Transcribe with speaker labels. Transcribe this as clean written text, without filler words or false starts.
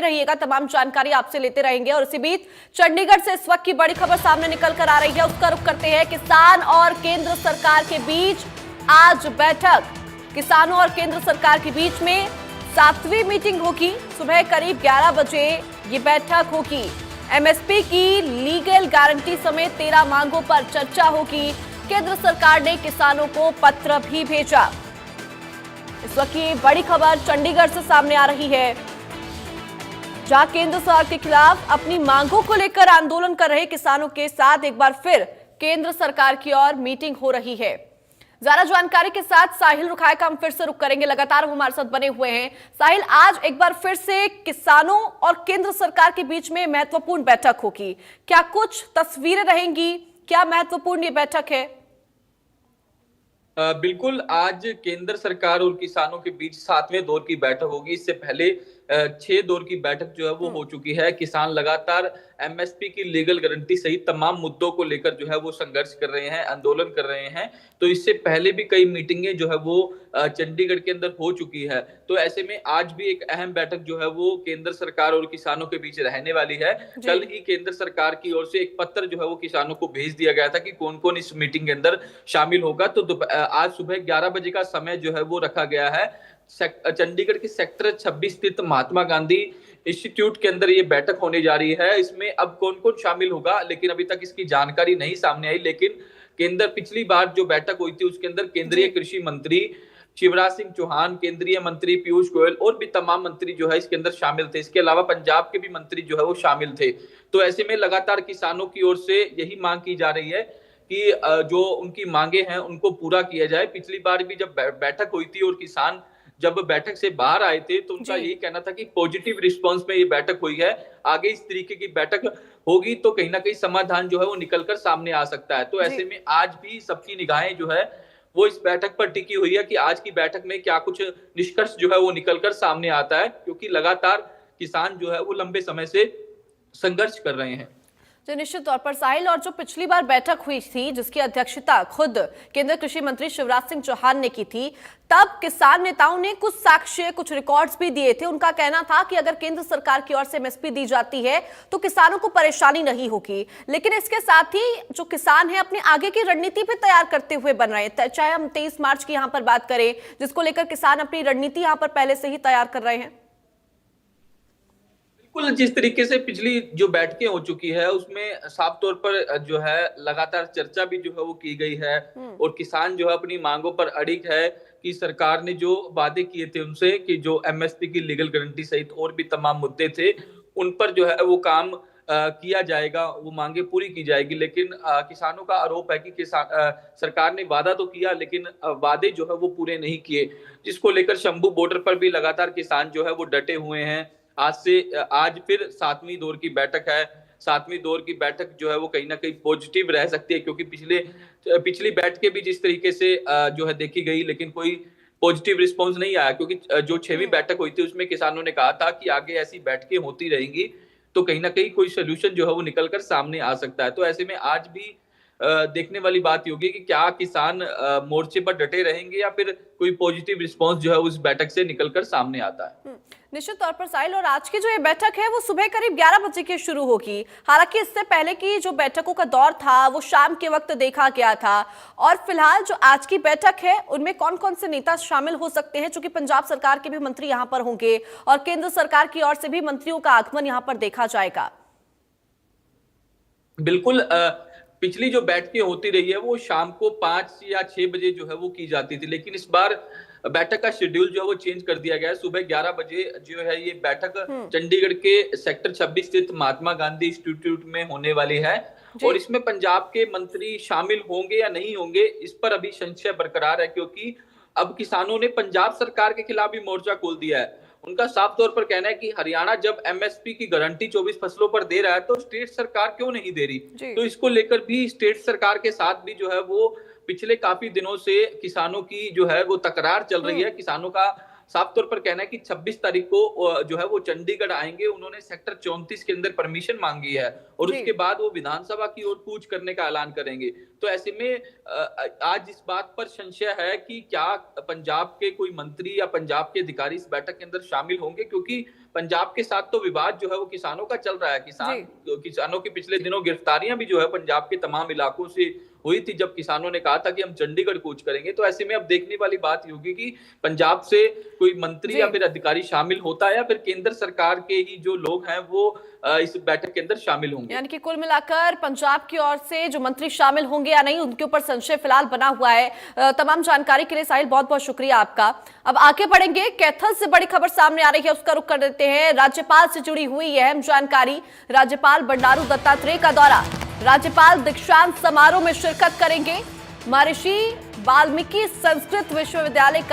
Speaker 1: रहिएगा, तमाम जानकारी आपसे लेते रहेंगे। और इसी बीच चंडीगढ़ से इस वक्त की बड़ी खबर सामने निकल कर आ रही है, उसका रुख करते हैं। किसान और केंद्र सरकार के बीच आज बैठक, किसानों और केंद्र सरकार के बीच में 7वीं मीटिंग होगी। सुबह करीब 11 बजे ये बैठक होगी। एमएसपी की लीगल गारंटी समेत 13 मांगों पर चर्चा होगी। केंद्र सरकार ने किसानों को पत्र भी भेजा। इस वक्त की बड़ी खबर चंडीगढ़ से सामने आ रही है, जहां केंद्र सरकार के खिलाफ अपनी मांगों को लेकर आंदोलन कर रहे किसानों के साथ एक बार फिर केंद्र सरकार की ओर मीटिंग हो रही है। ज्यादा जानकारी के साथ साहिल रुखाय का हम फिर से रुख करेंगे, लगातार वो हमारे साथ बने हुए हैं। साहिल, आज एक बार फिर से किसानों और केंद्र सरकार के बीच में महत्वपूर्ण बैठक होगी, क्या कुछ तस्वीरें रहेंगी, क्या महत्वपूर्ण ये बैठक है?
Speaker 2: बिल्कुल, आज केंद्र सरकार और किसानों के बीच 7वें दौर की बैठक होगी। इससे पहले 6 दौर की बैठक जो है वो हो चुकी है। किसान लगातार एमएसपी की लीगल गारंटी सहित तमाम मुद्दों को लेकर जो है वो संघर्ष कर रहे हैं, आंदोलन कर रहे हैं। तो इससे पहले भी कई मीटिंगें जो है वो चंडीगढ़ के अंदर हो चुकी है। तो ऐसे में आज भी एक अहम बैठक जो है वो केंद्र सरकार और किसानों के बीच रहने वाली है। कल ही केंद्र सरकार की ओर से एक पत्र जो है वो किसानों को भेज दिया गया था कि कौन कौन इस मीटिंग के अंदर शामिल होगा। तो आज सुबह 11 बजे का समय जो है वो रखा गया है। चंडीगढ़ के सेक्टर 26 स्थित महात्मा गांधी इंस्टीट्यूट के अंदर ये बैठक होने जा रही है। इसमें अब कौन कौन शामिल होगा, लेकिन अभी तक इसकी जानकारी नहीं सामने आई। लेकिन केंद्र पिछली बार जो बैठक हुई थी उसके अंदर केंद्रीय कृषि मंत्री शिवराज सिंह चौहान, केंद्रीय मंत्री पीयूष गोयल और भी तमाम मंत्री जो है इसके अंदर शामिल थे। इसके अलावा पंजाब के भी मंत्री जो है वो शामिल थे। तो ऐसे में लगातार किसानों की ओर से यही मांग की जा रही है कि जो उनकी मांगे हैं उनको पूरा किया जाए। पिछली बार भी जब बैठक हुई थी और किसान जब बैठक से बाहर आए थे तो उनका यही कहना था कि पॉजिटिव रिस्पांस में ये बैठक हुई है। आगे इस तरीके की बैठक होगी तो कहीं ना कहीं समाधान जो है वो निकलकर सामने आ सकता है। तो ऐसे में आज भी सबकी निगाहें जो है वो इस बैठक पर टिकी हुई है कि आज की बैठक में क्या कुछ निष्कर्ष जो है वो निकलकर सामने आता है, क्योंकि लगातार किसान जो है वो लंबे समय से संघर्ष कर रहे हैं।
Speaker 1: जो निश्चित तौर पर साहिल, और जो पिछली बार बैठक हुई थी जिसकी अध्यक्षता खुद केंद्रीय कृषि मंत्री शिवराज सिंह चौहान ने की थी, तब किसान नेताओं ने कुछ साक्ष्य, कुछ रिकॉर्ड्स भी दिए थे। उनका कहना था कि अगर केंद्र सरकार की ओर से एमएसपी दी जाती है तो किसानों को परेशानी नहीं होगी। लेकिन इसके साथ ही जो किसान है अपनी आगे की रणनीति भी तैयार करते हुए बन रहे हैं। चाहे हम 23 मार्च की यहाँ पर बात करें, जिसको लेकर किसान अपनी रणनीति यहाँ पर पहले से ही तैयार कर रहे हैं।
Speaker 2: बिल्कुल, जिस तरीके से पिछली जो बैठकें हो चुकी है उसमें साफ तौर पर जो है लगातार चर्चा भी जो है वो की गई है और किसान जो है अपनी मांगों पर अड़िग है कि सरकार ने जो वादे किए थे उनसे कि जो एमएसपी की लीगल गारंटी सहित और भी तमाम मुद्दे थे उन पर जो है वो काम किया जाएगा, वो मांगे पूरी की जाएगी। लेकिन किसानों का आरोप है कि सरकार ने वादा तो किया लेकिन वादे जो है वो पूरे नहीं किए, जिसको लेकर शंभू बॉर्डर पर भी लगातार किसान जो है वो डटे हुए हैं। आज फिर 7वीं दौर की बैठक है। 7वीं दौर की बैठक जो है वो कहीं ना कहीं पॉजिटिव रह सकती है, क्योंकि पिछली बैठकें भी जिस तरीके से जो है देखी गई लेकिन कोई पॉजिटिव रिस्पांस नहीं आया, क्योंकि जो 6वीं बैठक हुई थी उसमें किसानों ने कहा था कि आगे ऐसी बैठकें होती रहेंगी तो कहीं ना कहीं कोई सोल्यूशन जो है वो निकलकर सामने आ सकता है। तो ऐसे में आज भी देखने वाली बात होगी कि क्या किसान मोर्चे पर डटे रहेंगे या फिर कोई पॉजिटिव रिस्पांस जो है उस बैठक से निकलकर सामने आता है।
Speaker 1: निश्चित तौर पर साहिल, और आज की जो ये बैठक है वो सुबह करीब 11 बजे की शुरू होगी। हालांकि इससे पहले की जो बैठकों का दौर था वो शाम के वक्त देखा गया था। और फिलहाल जो आज की बैठक है उनमें कौन कौन से नेता शामिल हो सकते हैं, चूंकि पंजाब सरकार के भी मंत्री यहाँ पर होंगे और केंद्र सरकार की ओर से भी मंत्रियों का आगमन यहाँ पर देखा जाएगा।
Speaker 2: बिल्कुल, पिछली जो बैठकें होती रही है वो शाम को 5 या 6 बजे जो है वो की जाती थी, लेकिन इस बार बैठक का शेड्यूल जो है वो चेंज कर दिया गया है। सुबह 11 बजे जो है ये बैठक चंडीगढ़ के सेक्टर 26 स्थित महात्मा गांधी इंस्टीट्यूट में होने वाली है और इसमें पंजाब के मंत्री शामिल होंगे या नहीं होंगे इस पर अभी संशय बरकरार है, क्योंकि अब किसानों ने पंजाब सरकार के खिलाफ भी मोर्चा खोल दिया है। उनका साफ तौर पर कहना है कि हरियाणा जब एमएसपी की गारंटी 24 फसलों पर दे रहा है तो स्टेट सरकार क्यों नहीं दे रही। तो इसको लेकर भी स्टेट सरकार के साथ भी जो है वो पिछले काफी दिनों से किसानों की जो है वो तकरार चल रही है। किसानों का साफ तौर पर कहना है कि 26 तारीख को जो है वो चंडीगढ़ आएंगे। उन्होंने सेक्टर 34 के अंदर परमिशन मांगी है और
Speaker 1: जी।
Speaker 2: उसके बाद वो विधानसभा की ओर कूच करने का ऐलान करेंगे। तो ऐसे में आज इस बात पर संशय है कि क्या पंजाब के कोई मंत्री या पंजाब के अधिकारी इस बैठक के अंदर शामिल होंगे, क्योंकि पंजाब के साथ तो विवाद जो है वो किसानों का चल रहा है। किसानों की पिछले दिनों गिरफ्तारियां भी जो है पंजाब के तमाम इलाकों से हुई थी, जब किसानों ने कहा था कि हम चंडीगढ़ कूच करेंगे। तो ऐसे में अब देखने वाली बात ये होगी कि पंजाब से कोई मंत्री या फिर अधिकारी शामिल होता है या फिर केंद्र सरकार के ही जो लोग हैं वो इस बैठक के अंदर शामिल होंगे।
Speaker 1: यानी कि कुल मिलाकर पंजाब की ओर से जो मंत्री शामिल होंगे या नहीं, उनके ऊपर संशय फिलहाल बना हुआ है। तमाम जानकारी के लिए साहिल बहुत बहुत शुक्रिया आपका। अब आगे बढ़ेंगे, कैथल से बड़ी खबर सामने आ रही है, उसका रुख कर देते हैं। राज्यपाल से जुड़ी हुई अहम जानकारी। राज्यपाल बंडारू दत्तात्रेय का दौरा, राज्यपाल दीक्षांत समारोह में शिरकत करेंगे। महर्षि वाल्मीकि संस्कृत विश्वविद्यालय का